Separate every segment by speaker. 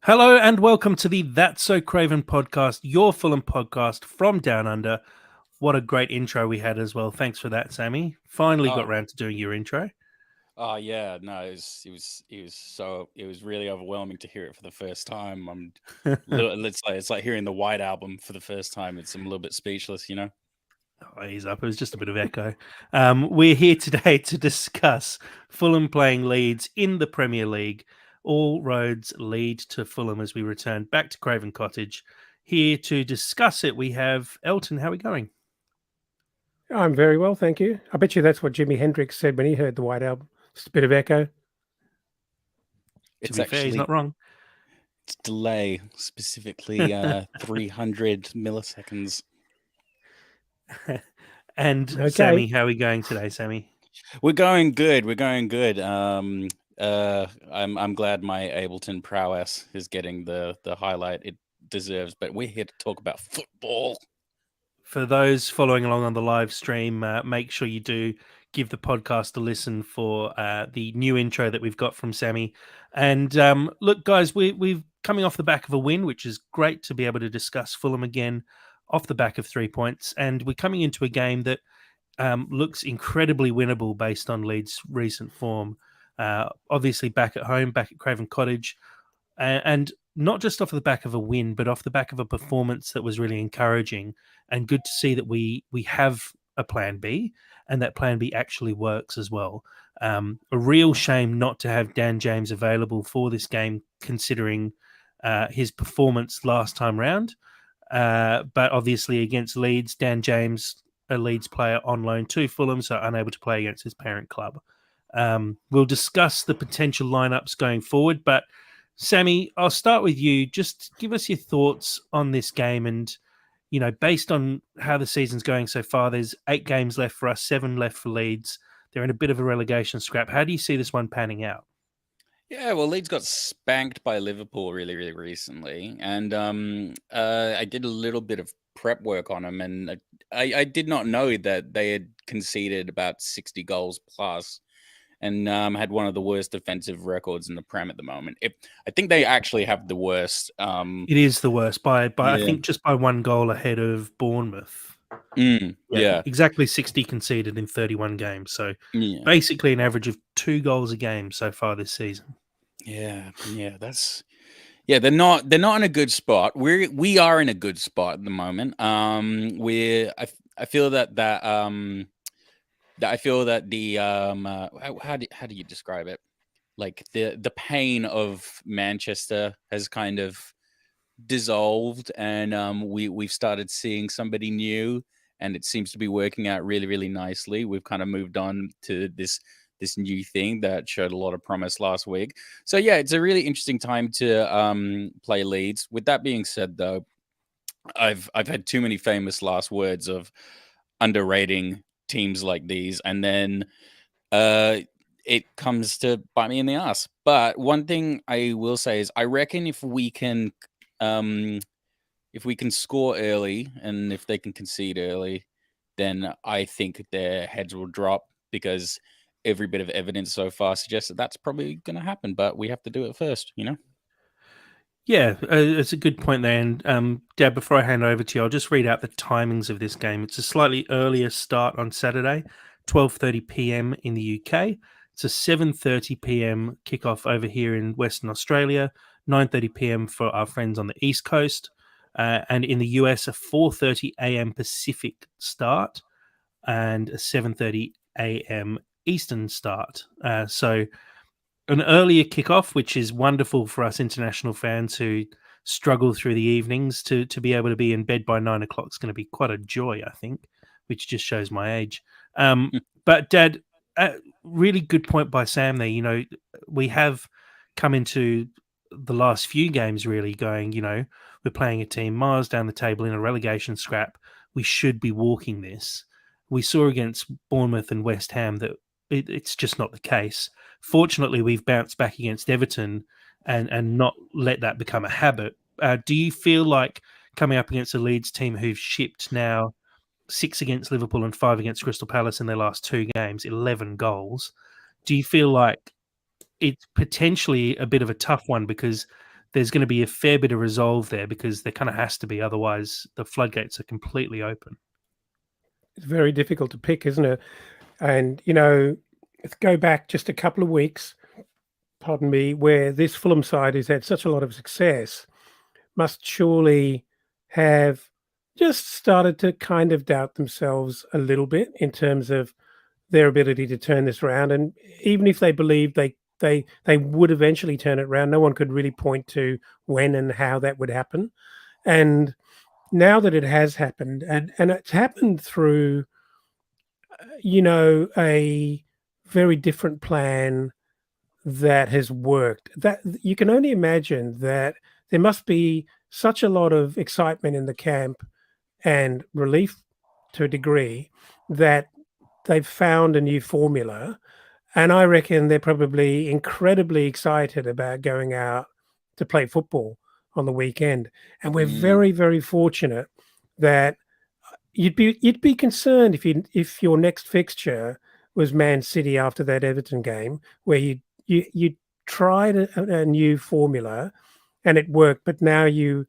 Speaker 1: Hello and welcome to the That's So Craven podcast, your Fulham podcast from Down Under. What a great intro we had as well. Thanks for that, Sammy. Finally got
Speaker 2: Oh,
Speaker 1: round to doing your intro.
Speaker 2: oh yeah, no, it was really overwhelming to hear it for the first time. It's like hearing the White Album for the first time. I'm a little bit speechless.
Speaker 1: Oh, ease up. It was just a bit of echo. We're here today to discuss Fulham playing Leeds in the Premier League. All roads lead to Fulham as we return back to Craven Cottage. Here to discuss it, we have Elton. How are we going?
Speaker 3: I'm very well, thank you. I bet you that's what Jimi Hendrix said when he heard the White Album. Just a bit of echo.
Speaker 1: To
Speaker 2: It's
Speaker 1: be fair, he's
Speaker 2: actually
Speaker 1: not wrong.
Speaker 2: it's delay, specifically 300 milliseconds.
Speaker 1: And
Speaker 3: Okay.
Speaker 1: Sammy, how are we going today, Sammy?
Speaker 2: We're going good. We're going good. I'm glad my Ableton prowess is getting the highlight it deserves. But we're here to talk about football.
Speaker 1: For those following along on the live stream, make sure you do give the podcast a listen for the new intro that we've got from Sammy. And look, guys, we've coming off the back of a win, which is great to be able to discuss Fulham again off the back of 3 points. And we're coming into a game that looks incredibly winnable based on Leeds' recent form. Obviously, back at home, back at Craven Cottage, and not just off the back of a win, but off the back of a performance that was really encouraging and good to see that we have a plan B and that plan B actually works as well. A real shame not to have Dan James available for this game, considering his performance last time round. But obviously against Leeds, Dan James, a Leeds player on loan to Fulham, so unable to play against his parent club. We'll discuss the potential lineups going forward, but Sammy, I'll start with you. Just give us your thoughts on this game. And, you know, based on how the season's going so far, there's 8 games left for us, 7 left for Leeds. They're in a bit of a relegation scrap. How do you see this one panning out?
Speaker 2: Yeah, well, Leeds got spanked by Liverpool really, really recently, and I did a little bit of prep work on them, and I did not know that they had conceded about 60 goals plus, and had one of the worst defensive records in the Prem at the moment. I think they actually have the worst.
Speaker 1: It is the worst by I
Speaker 2: Yeah.
Speaker 1: think just by 1 goal ahead of Bournemouth.
Speaker 2: Yeah,
Speaker 1: Exactly 60 conceded in 31 games. So
Speaker 2: yeah,
Speaker 1: basically an average of 2 goals a game so far this season.
Speaker 2: yeah. They're not in a good spot. We are in a good spot at the moment. I feel that I feel that the how do you describe it? Like the pain of Manchester has kind of dissolved, and we've started seeing somebody new, and it seems to be working out really, really nicely. We've kind of moved on to this new thing that showed a lot of promise last week. So yeah, it's a really interesting time to play Leeds. With that being said, though, I've had too many famous last words of underrating teams like these, and then it comes to bite me in the ass. But one thing I will say is, I reckon if we can score early and if they can concede early, then I think their heads will drop, because every bit of evidence so far suggests that that's probably going to happen. But we have to do it first, you know?
Speaker 1: Yeah, it's a good point there. And Dad, before I hand over to you, I'll just read out the timings of this game. It's a slightly earlier start on Saturday, 12:30 p.m. in the UK. It's a 7:30 p.m. kickoff over here in Western Australia, 9:30 p.m. for our friends on the East Coast, and in the US, a 4:30 a.m. Pacific start and a 7:30 a.m. Eastern start. So an earlier kickoff, which is wonderful for us international fans who struggle through the evenings to be able to be in bed by 9 o'clock is going to be quite a joy, I think, which just shows my age. But Dad, really good point by Sam there. You know, we have come into the last few games really going, you know, we're playing a team miles down the table in a relegation scrap. We should be walking this. We saw against Bournemouth and West Ham that it's just not the case. Fortunately, we've bounced back against Everton and not let that become a habit. Do you feel like coming up against a Leeds team who've shipped now 6 against Liverpool and 5 against Crystal Palace in their last 2 games, 11 goals, do you feel like it's potentially a bit of a tough one because there's going to be a fair bit of resolve there because there kind of has to be. Otherwise, the floodgates are completely open.
Speaker 3: It's very difficult to pick, isn't it? And, let's go back just a couple of weeks, pardon me, where this Fulham side has had such a lot of success, must surely have just started to kind of doubt themselves a little bit in terms of their ability to turn this around. And even if they believed they would eventually turn it around, no one could really point to when and how that would happen. And now that it has happened, and it's happened through, a very different plan that has worked. That you can only imagine that there must be such a lot of excitement in the camp and relief to a degree that they've found a new formula. And I reckon they're probably incredibly excited about going out to play football on the weekend. And we're very, very fortunate that you'd be concerned if your next fixture was Man City after that Everton game, where you tried a new formula and it worked, but now you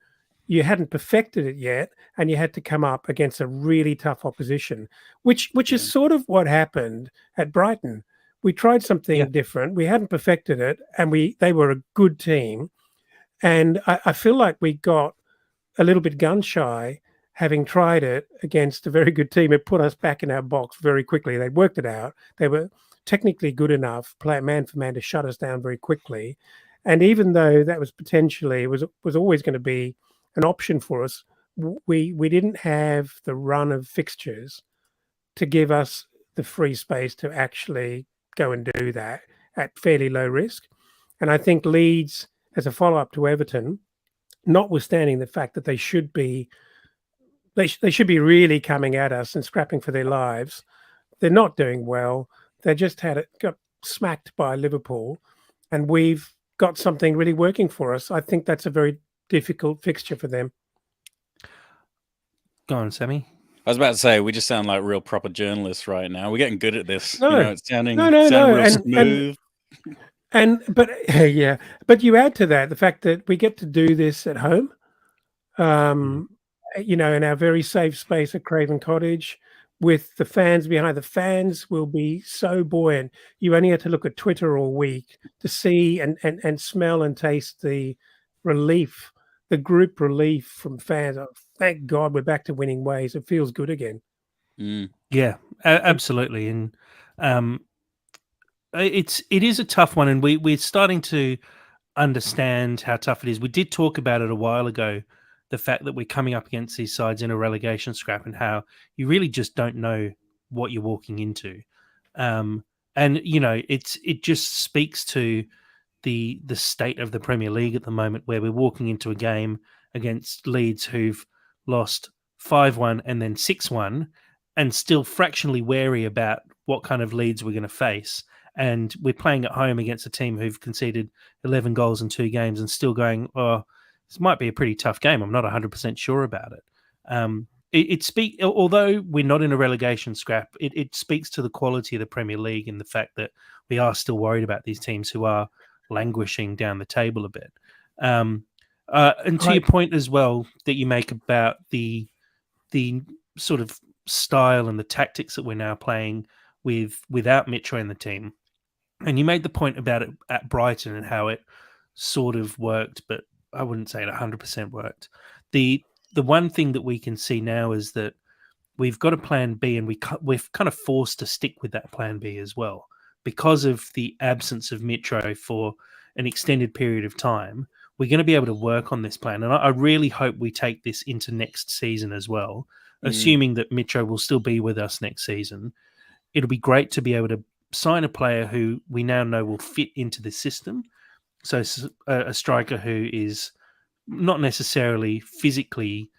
Speaker 3: hadn't perfected it yet, and you had to come up against a really tough opposition, which is sort of what happened at Brighton. We tried something different. We hadn't perfected it, and they were a good team. And I feel like we got a little bit gun shy having tried it against a very good team. It put us back in our box very quickly. They worked it out. They were technically good enough, play man for man, to shut us down very quickly. And even though that was potentially was always going to be an option for us, we didn't have the run of fixtures to give us the free space to actually go and do that at fairly low risk. And I think Leeds, as a follow-up to Everton, notwithstanding the fact that they should be really coming at us and scrapping for their lives, they're not doing well. They just got smacked by Liverpool, and we've got something really working for us. I think that's a very difficult fixture for them.
Speaker 1: Go on, Sammy.
Speaker 2: I was about to say, we just sound like real proper journalists right now. We're getting good at this.
Speaker 3: No,
Speaker 2: it's sounding
Speaker 3: no.
Speaker 2: real smooth.
Speaker 3: But you add to that the fact that we get to do this at home, in our very safe space at Craven Cottage, with the fans behind. The fans will be so buoyant. You only have to look at Twitter all week to see and smell and taste the relief, the group relief from fans. Oh, thank God we're back to winning ways. It feels good again.
Speaker 1: Yeah, absolutely. And it is a tough one, and we're starting to understand how tough it is. We did talk about it a while ago, the fact that we're coming up against these sides in a relegation scrap, and how you really just don't know what you're walking into. And it just speaks to the state of the Premier League at the moment, where we're walking into a game against Leeds, who've lost 5-1 and then 6-1, and still fractionally wary about what kind of Leeds we're going to face. And we're playing at home against a team who've conceded 11 goals in 2 games, and still going, oh, this might be a pretty tough game. I'm not 100% sure about it. Although we're not in a relegation scrap, it speaks to the quality of the Premier League and the fact that we are still worried about these teams who are languishing down the table a bit. And to your point as well that you make about the sort of style and the tactics that we're now playing without Mitro in the team, and you made the point about it at Brighton and how it sort of worked, but I wouldn't say it 100% worked. The one thing that we can see now is that we've got a plan B, and we're kind of forced to stick with that plan B as well, because of the absence of Mitro for an extended period of time. We're going to be able to work on this plan, and I really hope we take this into next season as well, assuming that Mitro will still be with us next season. It'll be great to be able to sign a player who we now know will fit into the system. So a striker who is not necessarily physically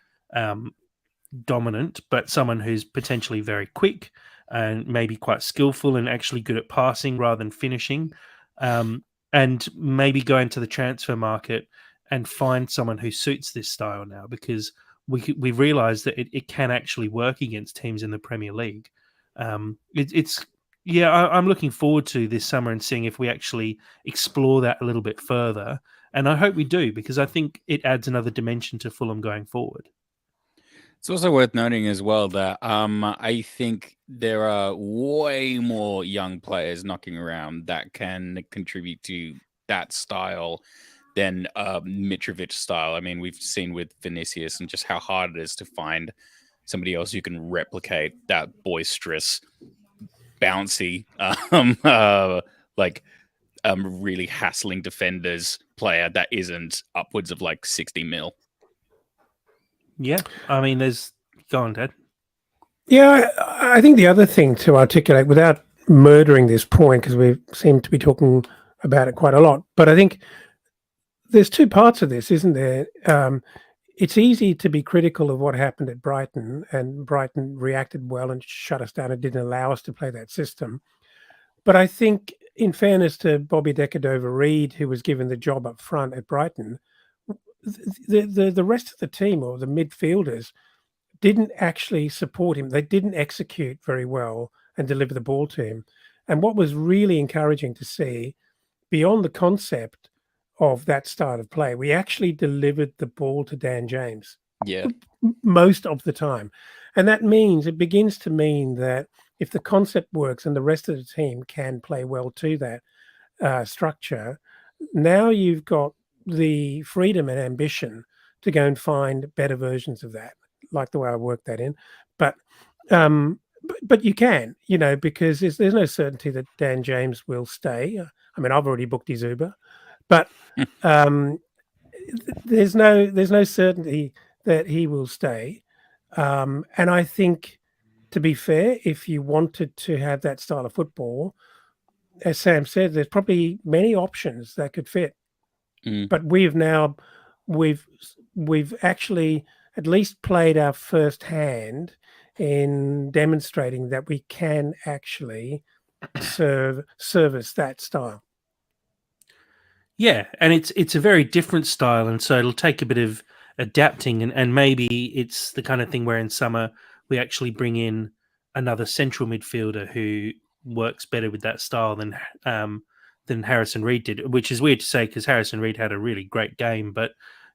Speaker 1: dominant, but someone who's potentially very quick and maybe quite skillful and actually good at passing rather than finishing, and maybe go into the transfer market and find someone who suits this style now, because we realize that it can actually work against teams in the Premier League. It's Yeah, I'm looking forward to this summer and seeing if we actually explore that a little bit further. And I hope we do, because I think it adds another dimension to Fulham going forward.
Speaker 2: It's also worth noting as well that I think there are way more young players knocking around that can contribute to that style than Mitrovic style. I mean, we've seen with Vinicius and just how hard it is to find somebody else who can replicate that boisterous, bouncy, really hassling defenders player that isn't upwards of like 60 mil.
Speaker 1: Yeah, I mean, go on, Dad.
Speaker 3: Yeah, I think the other thing to articulate without murdering this point, because we seem to be talking about it quite a lot, but I think there's two parts of this, isn't there? It's easy to be critical of what happened at Brighton, and Brighton reacted well and shut us down and didn't allow us to play that system. But I think, in fairness to Bobby Decordova-Reid, who was given the job up front at Brighton, the rest of the team, or the midfielders, didn't actually support him. They didn't execute very well and deliver the ball to him. And what was really encouraging to see, beyond the concept of that style of play, we actually delivered the ball to Dan James.
Speaker 2: Yeah.
Speaker 3: Most of the time. And that means, it begins to mean that if the concept works and the rest of the team can play well to that structure, now you've got the freedom and ambition to go and find better versions of that, like the way I worked that in. But you can, because there's no certainty that Dan James will stay. I mean, I've already booked his Uber, but there's no certainty that he will stay. And I think, to be fair, if you wanted to have that style of football, as Sam said, there's probably many options that could fit. But we've actually at least played our first hand in demonstrating that we can actually service that style.
Speaker 1: Yeah, and it's a very different style, and so it'll take a bit of adapting, and maybe it's the kind of thing where in summer we actually bring in another central midfielder who works better with that style than Harrison Reed did, which is weird to say because Harrison Reed had a really great game, but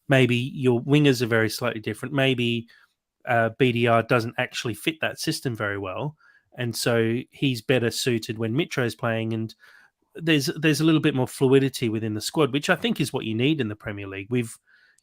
Speaker 1: maybe your wingers are very slightly different. Maybe BDR doesn't actually fit that system very well, and so he's better suited when Mitro's playing, and there's a little bit more fluidity within the squad, which I think is what you need in the Premier League. We've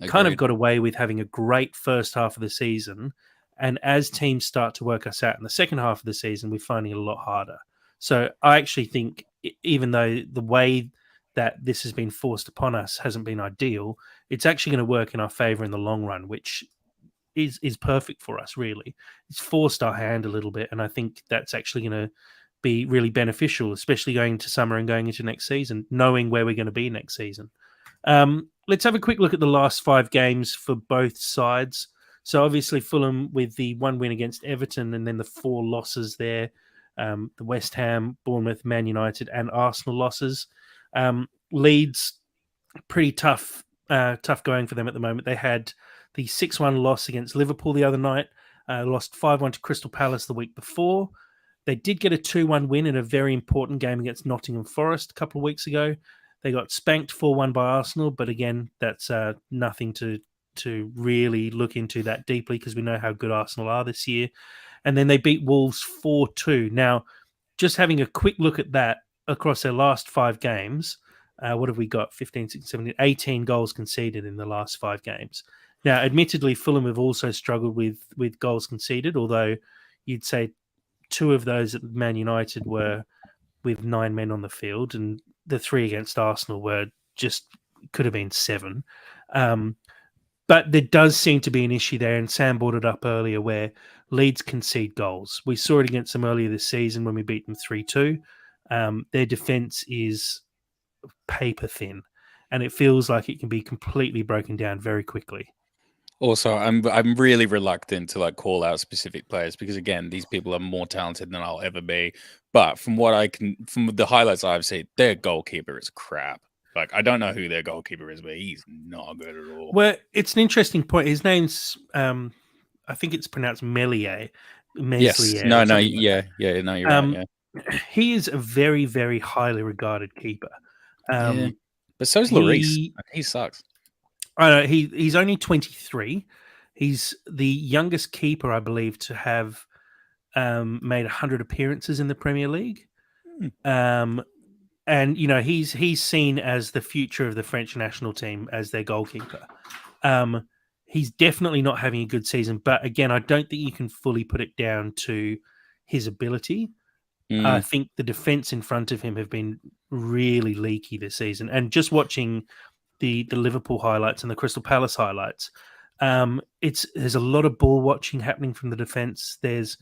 Speaker 1: kind of got away with having a great first half of the season, and as teams start to work us out in the second half of the season, we're finding it a lot harder. So I actually think, even though the way that this has been forced upon us hasn't been ideal, it's actually going to work in our favour in the long run, which is perfect for us, really. It's forced our hand a little bit, and I think that's actually going to be really beneficial, especially going into summer and going into next season, knowing where we're going to be next season. Let's have a quick look at the last 5 games for both sides. So obviously Fulham with the 1 win against Everton and then the 4 losses there, the West Ham, Bournemouth, Man United and Arsenal losses. Leeds, pretty tough going for them at the moment. They had the 6-1 loss against Liverpool the other night, lost 5-1 to Crystal Palace the week before. They did get a 2-1 win in a very important game against Nottingham Forest a couple of weeks ago. They got spanked 4-1 by Arsenal, but again, that's nothing to really look into that deeply because we know how good Arsenal are this year. And then they beat Wolves 4-2. Now, just having a quick look at that across their last 5 games, what have we got? 15, 16, 17, 18 goals conceded in the last 5 games. Now, admittedly, Fulham have also struggled with goals conceded, although you'd say 2 of those at Man United were with 9 men on the field, and the 3 against Arsenal were just could have been 7. But there does seem to be an issue there, and Sam brought it up earlier, where Leeds concede goals. We saw it against them earlier this season when we beat them 3-2. Their defence is paper thin, and it feels like it can be completely broken down very quickly.
Speaker 2: Also, I'm really reluctant to call out specific players because again, these people are more talented than I'll ever be. But from the highlights I've seen, their goalkeeper is crap. I don't know who their goalkeeper is, but he's not good at all.
Speaker 1: Well, it's an interesting point. His name's I think it's pronounced Meslier.
Speaker 2: Yes. No, you're right. Yeah.
Speaker 1: he is a very, very highly regarded keeper.
Speaker 2: Yeah, but so's Lloris. He sucks.
Speaker 1: I know he's only 23. He's the youngest keeper, I believe, to have made 100 appearances in the Premier League. And he's seen as the future of the French national team as their goalkeeper. He's definitely not having a good season, but again, I don't think you can fully put it down to his ability. I think the defense in front of him have been really leaky this season, and just watching the Liverpool highlights and the Crystal Palace highlights, there's a lot of ball watching happening from the defense. There's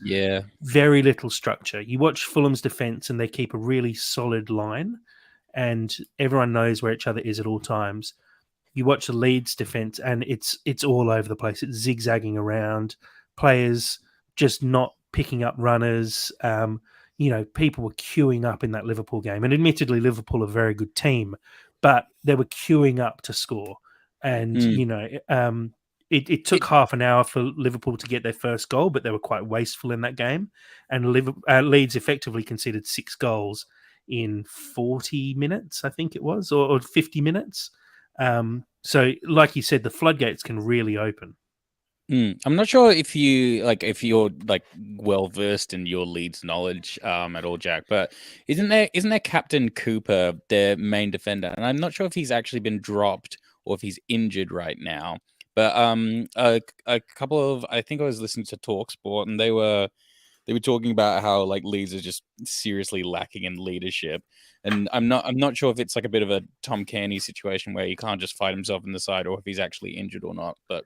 Speaker 1: very little structure. You watch Fulham's defense, and they keep a really solid line, and everyone knows where each other is at all times. You watch the Leeds defense, and it's all over the place. It's zigzagging around, players just not picking up runners. People were queuing up in that Liverpool game, and admittedly, Liverpool are a very good team, but they were queuing up to score. And it took half an hour for Liverpool to get their first goal, but they were quite wasteful in that game. And Leeds effectively conceded 6 goals in 40 minutes, I think it was, or 50 minutes. So, like you said, the floodgates can really open.
Speaker 2: I'm not sure if you're well versed in your Leeds knowledge at all, Jack. But isn't there Captain Cooper, their main defender? And I'm not sure if he's actually been dropped or if he's injured right now. But a couple of, I think I was listening to TalkSport, and they were talking about how Leeds is just seriously lacking in leadership. And I'm not sure if it's like a bit of a Tom Cairney situation where he can't just fight himself in the side, or if he's actually injured or not. But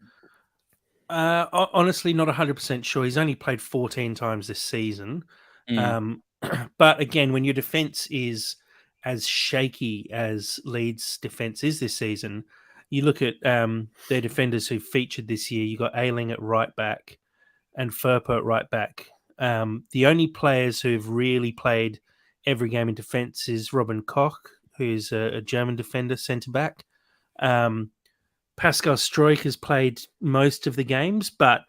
Speaker 1: honestly, not 100% sure. He's only played 14 times this season. But again, when your defense is as shaky as Leeds' defense is this season, you look at their defenders who featured this year. You got Ayling at right back and Firpo at right back. The only players who've really played every game in defense is Robin Koch, who's a German defender, centre back. Pascal Struijk has played most of the games, but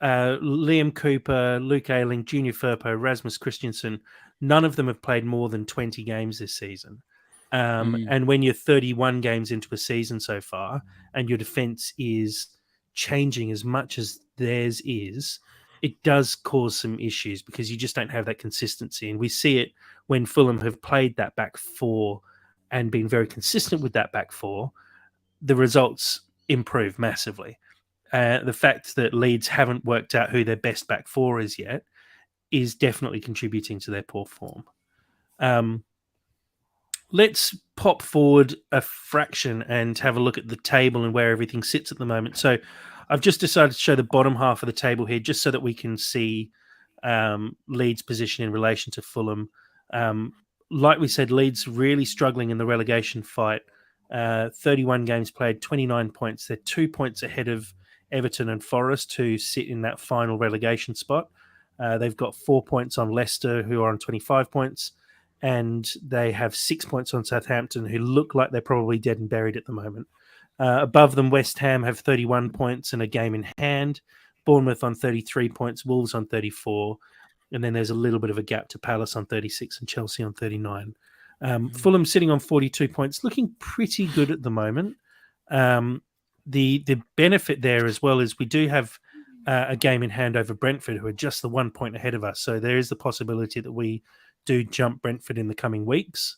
Speaker 1: Liam Cooper, Luke Ayling, Junior Firpo, Rasmus Christensen, none of them have played more than 20 games this season. And when you're 31 games into a season so far, and your defense is changing as much as theirs is, it does cause some issues because you just don't have that consistency. And we see it when Fulham have played that back four and been very consistent with that back four. The results improve massively. The fact that Leeds haven't worked out who their best back four is yet is definitely contributing to their poor form. Let's pop forward a fraction and have a look at the table and where everything sits at the moment. So I've just decided to show the bottom half of the table here just so that we can see Leeds' position in relation to Fulham. Like we said, Leeds really struggling in the relegation fight. 31 games played, 29 points. They're 2 points ahead of Everton and Forest, who sit in that final relegation spot. They've got 4 points on Leicester, who are on 25 points, and they have 6 points on Southampton, who look like they're probably dead and buried at the moment. Above them, West Ham have 31 points and a game in hand. Bournemouth on 33 points, Wolves on 34, and then there's a little bit of a gap to Palace on 36 and Chelsea on 39. Fulham sitting on 42 points, looking pretty good at the moment. The benefit there as well is we do have a game in hand over Brentford, who are just the 1 point ahead of us. So there is the possibility that we do jump Brentford in the coming weeks.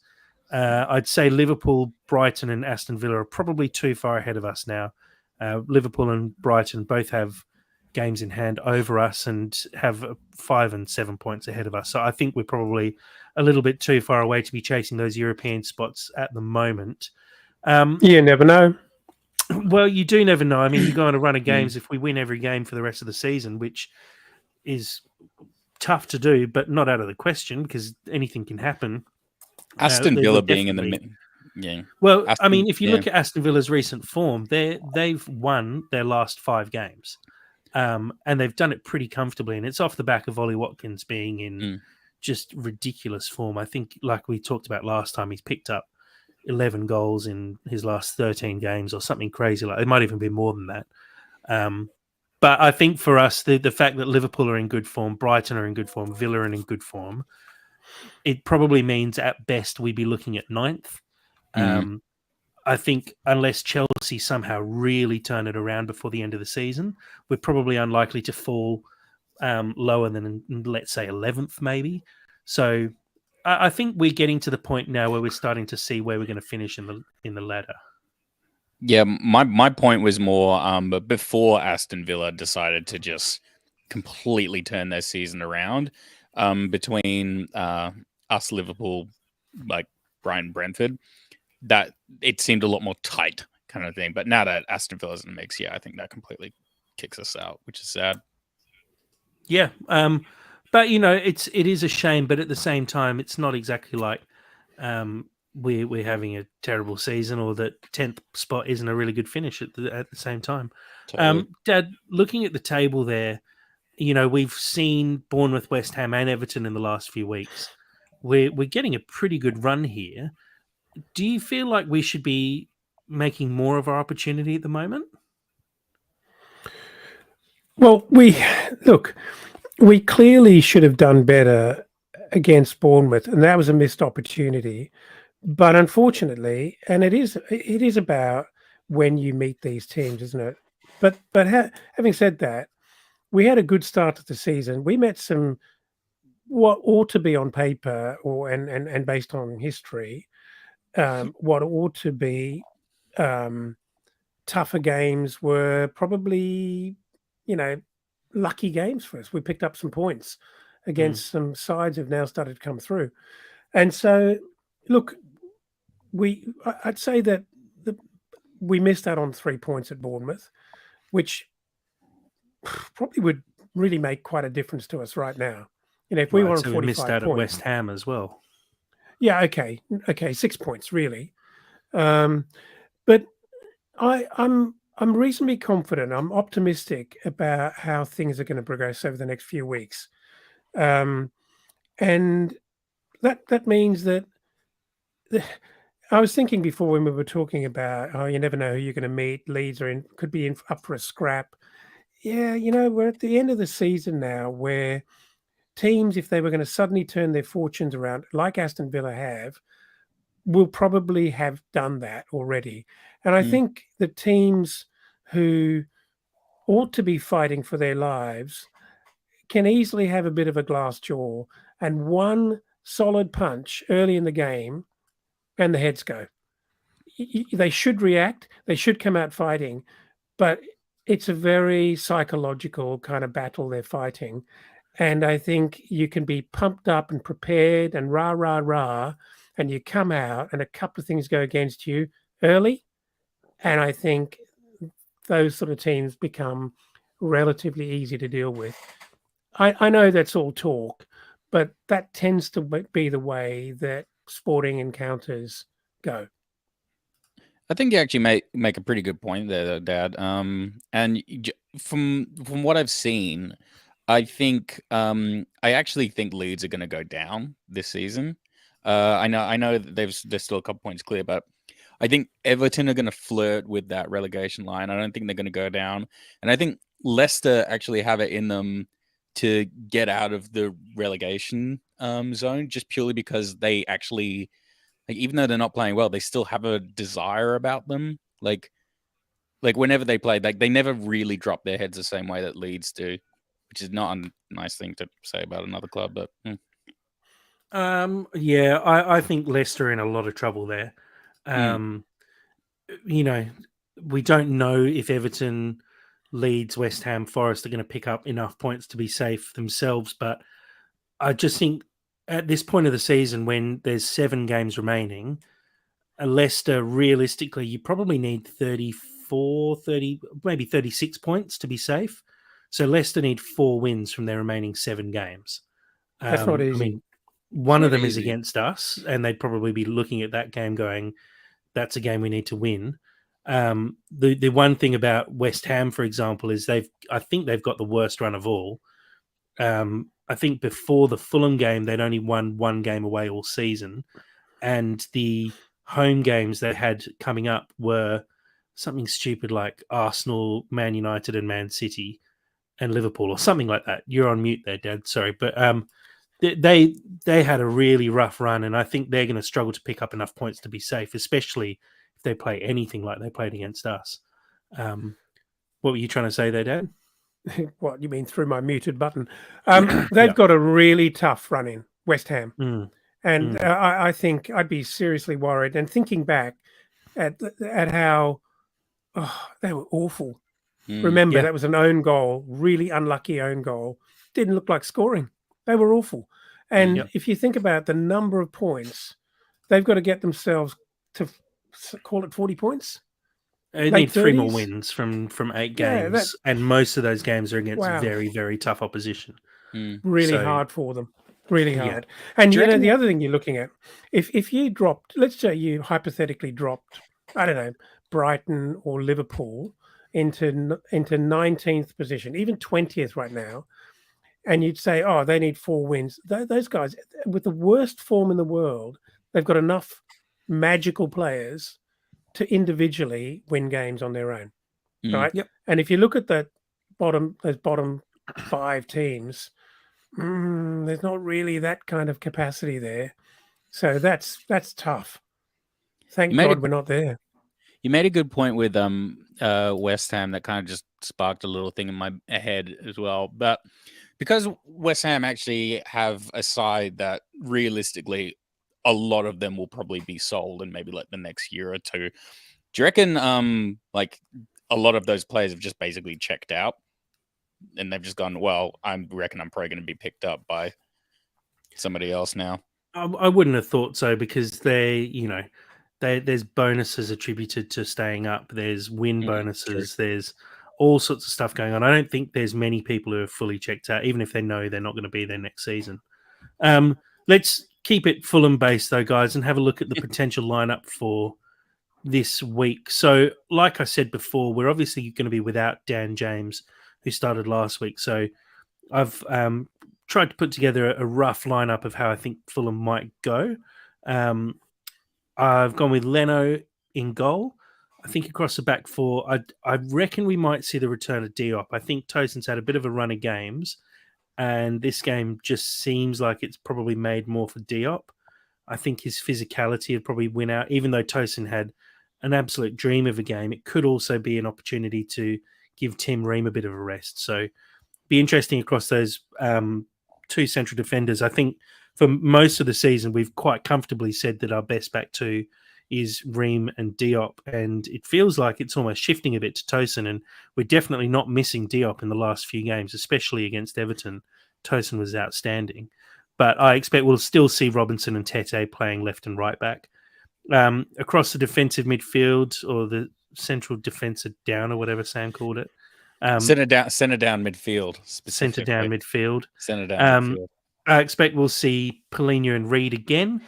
Speaker 1: I'd say Liverpool, Brighton, and Aston Villa are probably too far ahead of us now. Liverpool and Brighton both have games in hand over us and have 5 and 7 points ahead of us. So I think we're probably a little bit too far away to be chasing those European spots at the moment.
Speaker 3: You never know.
Speaker 1: Well, you do never know. I mean, you go on a run of games if we win every game for the rest of the season, which is tough to do, but not out of the question because anything can happen.
Speaker 2: Aston Villa being in the middle. Yeah.
Speaker 1: Well, I mean, if you look at Aston Villa's recent form, they've won their last 5 games. And they've done it pretty comfortably. And it's off the back of Ollie Watkins being in just ridiculous form. I think, like we talked about last time, he's picked up 11 goals in his last 13 games or something crazy. Like it might even be more than that. But I think for us, the fact that Liverpool are in good form, Brighton are in good form, Villa are in good form, it probably means at best we'd be looking at ninth.
Speaker 2: Mhm.
Speaker 1: I think unless Chelsea somehow really turn it around before the end of the season, we're probably unlikely to fall lower than, let's say, 11th maybe. So I think we're getting to the point now where we're starting to see where we're going to finish in the ladder.
Speaker 2: Yeah, my point was more but before Aston Villa decided to just completely turn their season around, between us, Liverpool, like Brighton, Brentford, that it seemed a lot more tight kind of thing. But now that Aston Villa's in the mix, yeah, I think that completely kicks us out, which is sad.
Speaker 1: Yeah, but it is a shame. But at the same time, it's not exactly like we're having a terrible season, or that 10th spot isn't a really good finish at the same time.
Speaker 2: Totally.
Speaker 1: Dad, looking at the table there, we've seen Bournemouth, West Ham, and Everton in the last few weeks. We're getting a pretty good run here. Do you feel like we should be making more of our opportunity at the moment?
Speaker 3: Well, we clearly should have done better against Bournemouth, and that was a missed opportunity. But unfortunately, and it is about when you meet these teams, isn't it? But having said that, we had a good start to the season. We met some what ought to be on paper and based on history, what ought to be tougher games were probably, you know, lucky games for us. We picked up some points against some sides who've now started to come through. And so, look, I'd say that we missed out on 3 points at Bournemouth, which probably would really make quite a difference to us right now. If we
Speaker 1: Right,
Speaker 3: were on
Speaker 1: so we missed
Speaker 3: 45
Speaker 1: out at
Speaker 3: points,
Speaker 1: West Ham as well.
Speaker 3: yeah, okay, 6 points really. But I'm reasonably confident. I'm optimistic about how things are going to progress over the next few weeks, and that means that I was thinking before when we were talking about, oh, you never know who you're going to meet. Leeds could be up for a scrap. Yeah, we're at the end of the season now, where teams, if they were going to suddenly turn their fortunes around, like Aston Villa have, will probably have done that already. And I
Speaker 2: Mm.
Speaker 3: think the teams who ought to be fighting for their lives can easily have a bit of a glass jaw, and one solid punch early in the game and the heads go. They should react, they should come out fighting, but it's a very psychological kind of battle they're fighting. And I think you can be pumped up and prepared and rah, rah, rah, and you come out and a couple of things go against you early. And I think those sort of teams become relatively easy to deal with. I know that's all talk, but that tends to be the way that sporting encounters go.
Speaker 2: I think you actually make a pretty good point there, though, Dad. From what I've seen, I actually think Leeds are going to go down this season. I know that they're still a couple points clear, but I think Everton are going to flirt with that relegation line. I don't think they're going to go down, and I think Leicester actually have it in them to get out of the relegation zone, just purely because they actually, like, even though they're not playing well, they still have a desire about them. Like whenever they play, like they never really drop their heads the same way that Leeds do, which is not a nice thing to say about another club. But
Speaker 1: Yeah, I think Leicester are in a lot of trouble there. Um, you know, we don't know if Everton, Leeds, West Ham, Forest are going to pick up enough points to be safe themselves. But I just think at this point of the season, when there's 7 games remaining, Leicester, realistically, you probably need 34, 30, maybe 36 points to be safe. So Leicester need 4 wins from their remaining 7 games.
Speaker 3: That's not
Speaker 1: I
Speaker 3: easy.
Speaker 1: mean,
Speaker 2: it's
Speaker 1: one of
Speaker 2: not
Speaker 1: them is
Speaker 2: easy.
Speaker 1: against us, and they'd probably be looking at that game going, that's a game we need to win. The one thing about West Ham, for example, is I think they've got the worst run of all. I think before the Fulham game, they'd only won 1 game away all season, and the home games they had coming up were something stupid like Arsenal, Man United, and Man City, and Liverpool, or something like that. You're on mute there, Dad. Sorry, but they had a really rough run, and I think they're going to struggle to pick up enough points to be safe, especially if they play anything like they played against us. What were you trying to say there, Dad?
Speaker 3: What you mean through my muted button?
Speaker 1: Yeah.
Speaker 3: They've got a really tough run in West Ham,
Speaker 1: Mm,
Speaker 3: and I think I'd be seriously worried. And thinking back at how they were awful. Remember,
Speaker 1: Yeah.
Speaker 3: that was an own goal, really unlucky own goal. Didn't look like scoring. They were awful. And
Speaker 1: Yep.
Speaker 3: if you think about the number of points, they've got to get themselves to call it 40 points.
Speaker 1: They
Speaker 3: Late
Speaker 1: need 3 more
Speaker 3: 30s?
Speaker 1: wins from 8
Speaker 3: Yeah,
Speaker 1: games, and most of those games are against
Speaker 3: wow,
Speaker 1: very, very tough opposition.
Speaker 3: really
Speaker 1: So,
Speaker 3: hard for them. Really
Speaker 1: yeah.
Speaker 3: hard. And
Speaker 2: Do you
Speaker 3: you know,
Speaker 2: reckon
Speaker 3: the other thing you're looking at, if you dropped, let's say you hypothetically dropped, I don't know, Brighton or Liverpool into 19th position, even 20th right now, and you'd say, oh, they need 4 wins. Those guys, with the worst form in the world, they've got enough magical players to individually win games on their own, right?
Speaker 1: Yep.
Speaker 3: And if you look at those bottom 5 teams, there's not really that kind of capacity there. So that's tough. Thank God we're not there.
Speaker 2: You made a good point with West Ham that kind of just sparked a little thing in my head as well. But because West Ham actually have a side that realistically a lot of them will probably be sold in maybe like the next year or two. Do you reckon like a lot of those players have just basically checked out and they've just gone, well, I reckon I'm probably going to be picked up by somebody else now?
Speaker 1: I wouldn't have thought so, because there's bonuses attributed to staying up. There's win bonuses. There's all sorts of stuff going on. I don't think there's many people who are fully checked out, even if they know they're not going to be there next season. Let's keep it Fulham based though, guys, and have a look at the potential lineup for this week. So, like I said before, we're obviously going to be without Dan James, who started last week. So, I've tried to put together a rough lineup of how I think Fulham might go. I've gone with Leno in goal. I think across the back four, I reckon we might see the return of Diop. I think Tosin's had a bit of a run of games, and this game just seems like it's probably made more for Diop. I think his physicality would probably win out, even though Tosin had an absolute dream of a game. It could also be an opportunity to give Tim Ream a bit of a rest. So, be interesting across those 2 central defenders. I think for most of the season, we've quite comfortably said that our best back two is Ream and Diop, and it feels like it's almost shifting a bit to Tosin, and we're definitely not missing Diop in the last few games, especially against Everton. Tosin was outstanding, but I expect we'll still see Robinson and Tete playing left and right back. Across the defensive midfield, or the central defensive down, or whatever Sam called it.
Speaker 2: Center down midfield.
Speaker 1: Centre down midfield.
Speaker 2: Center down midfield.
Speaker 1: I expect we'll see Polina and Reed again.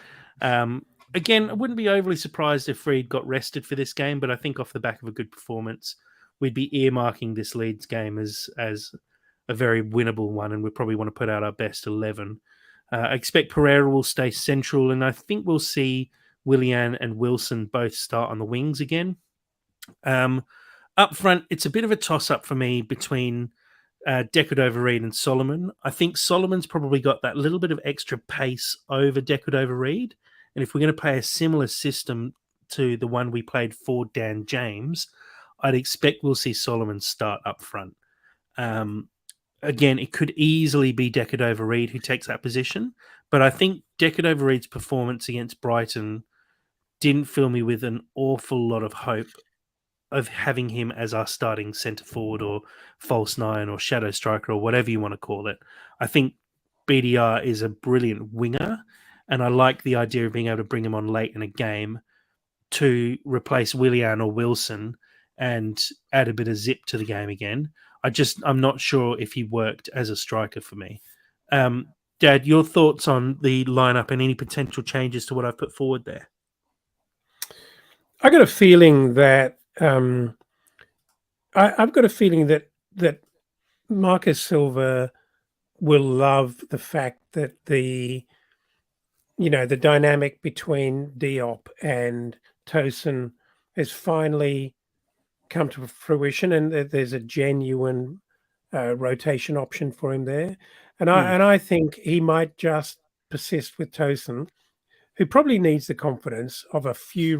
Speaker 1: Again, I wouldn't be overly surprised if Reed got rested for this game, but I think off the back of a good performance, we'd be earmarking this Leeds game as a very winnable one, and we probably want to put out our best 11. I expect Pereira will stay central, and I think we'll see Willian and Wilson both start on the wings again. Up front, it's a bit of a toss-up for me between Decordova-Reid and Solomon. I think Solomon's probably got that little bit of extra pace over Decordova-Reid, and if we're going to play a similar system to the one we played for Dan James, I'd expect we'll see Solomon start up front. Again, it could easily be Decordova-Reid who takes that position, but I think Decordova-Reid's performance against Brighton didn't fill me with an awful lot of hope of having him as our starting centre forward or false nine or shadow striker or whatever you want to call it. I think BDR is a brilliant winger, and I like the idea of being able to bring him on late in a game to replace Willian or Wilson and add a bit of zip to the game again. I'm not sure if he worked as a striker for me. Dad, your thoughts on the lineup and any potential changes to what I've put forward there?
Speaker 3: I got a feeling that I've got a feeling that Marcus Silva will love the fact that the dynamic between Diop and Tosin has finally come to fruition, and there's a genuine rotation option for him there. And I think he might just persist with Tosin, who probably needs the confidence of a few